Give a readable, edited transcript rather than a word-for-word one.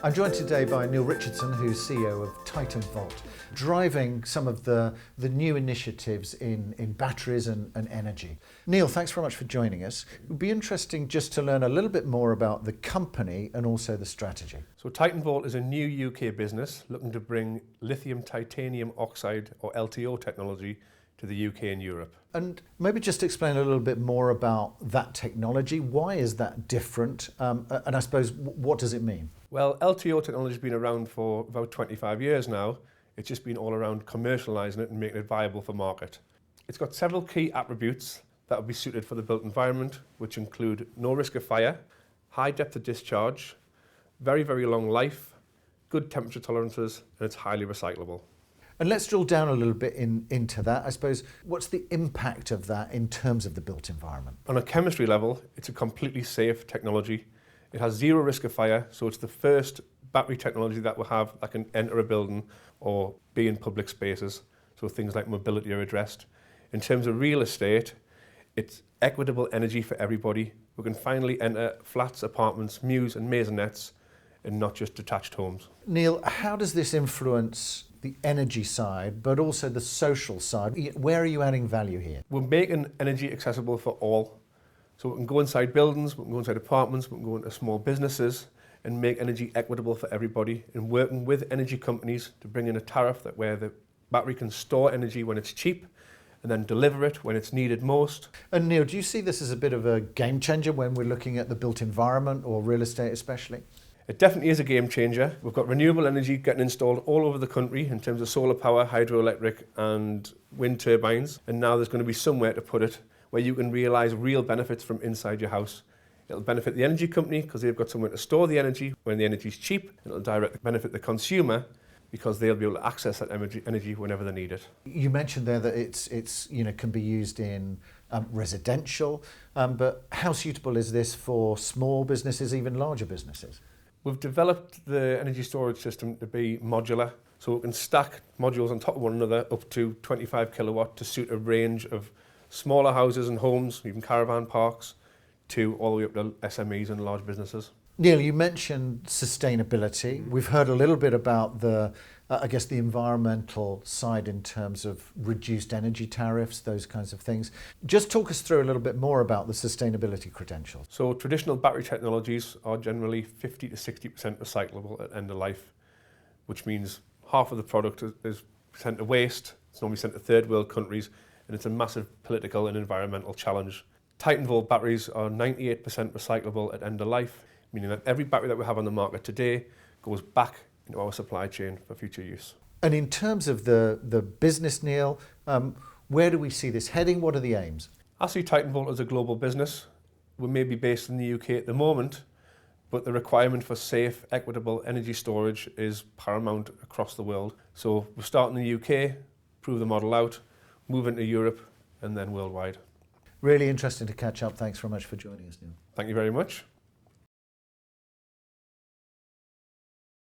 I'm joined today by Neill Richardson, who's CEO of Titanvolt, driving some of the new initiatives in batteries and energy. Neill, thanks very much for joining us. It would be interesting just to learn a little bit more about the company and also the strategy. So Titanvolt is a new UK business looking to bring lithium titanium oxide, or LTO technology, to the UK and Europe. And maybe just explain a little bit more about that technology. Why is that different? And I suppose, what does it mean? Well, LTO technology has been around for about 25 years now. It's just been all around commercialising it and making it viable for market. It's got several key attributes that will be suited for the built environment, which include no risk of fire, high depth of discharge, very, very long life, good temperature tolerances, and it's highly recyclable. And let's drill down a little bit into that. I suppose, what's the impact of that in terms of the built environment? On a chemistry level, it's a completely safe technology. It has zero risk of fire, so it's the first battery technology that will have that can enter a building or be in public spaces, so things like mobility are addressed. In terms of real estate, it's equitable energy for everybody. We can finally enter flats, apartments, mews and maisonettes, and not just detached homes. Neill, how does this influence the energy side, but also the social side? Where are you adding value here? We're making energy accessible for all. So we can go inside buildings, we can go inside apartments, we can go into small businesses and make energy equitable for everybody, and working with energy companies to bring in a tariff that where the battery can store energy when it's cheap and then deliver it when it's needed most. And Neill, do you see this as a bit of a game changer when we're looking at the built environment or real estate especially? It definitely is a game changer. We've got renewable energy getting installed all over the country in terms of solar power, hydroelectric and wind turbines. And now there's going to be somewhere to put it where you can realise real benefits from inside your house. It'll benefit the energy company because they've got somewhere to store the energy when the energy is cheap. It'll directly benefit the consumer because they'll be able to access that energy whenever they need it. You mentioned there that it's can be used in residential, but how suitable is this for small businesses, even larger businesses? We've developed the energy storage system to be modular, so we can stack modules on top of one another up to 25 kilowatt to suit a range of smaller houses and homes, even caravan parks, to all the way up to SMEs and large businesses. Neill, you mentioned sustainability. We've heard a little bit about the environmental side in terms of reduced energy tariffs, those kinds of things. Just talk us through a little bit more about the sustainability credentials. So traditional battery technologies are generally 50 to 60% recyclable at end of life, which means half of the product is sent to waste. It's normally sent to third world countries, and it's a massive political and environmental challenge. Titanvolt batteries are 98% recyclable at end of life, meaning that every battery that we have on the market today goes back into our supply chain for future use. And in terms of the business, Neill, where do we see this heading? What are the aims? I see Titanvolt as a global business. We may be based in the UK at the moment, but the requirement for safe, equitable energy storage is paramount across the world. So we'll start in the UK, prove the model out, move into Europe, and then worldwide. Really interesting to catch up. Thanks very much for joining us, Neill. Thank you very much.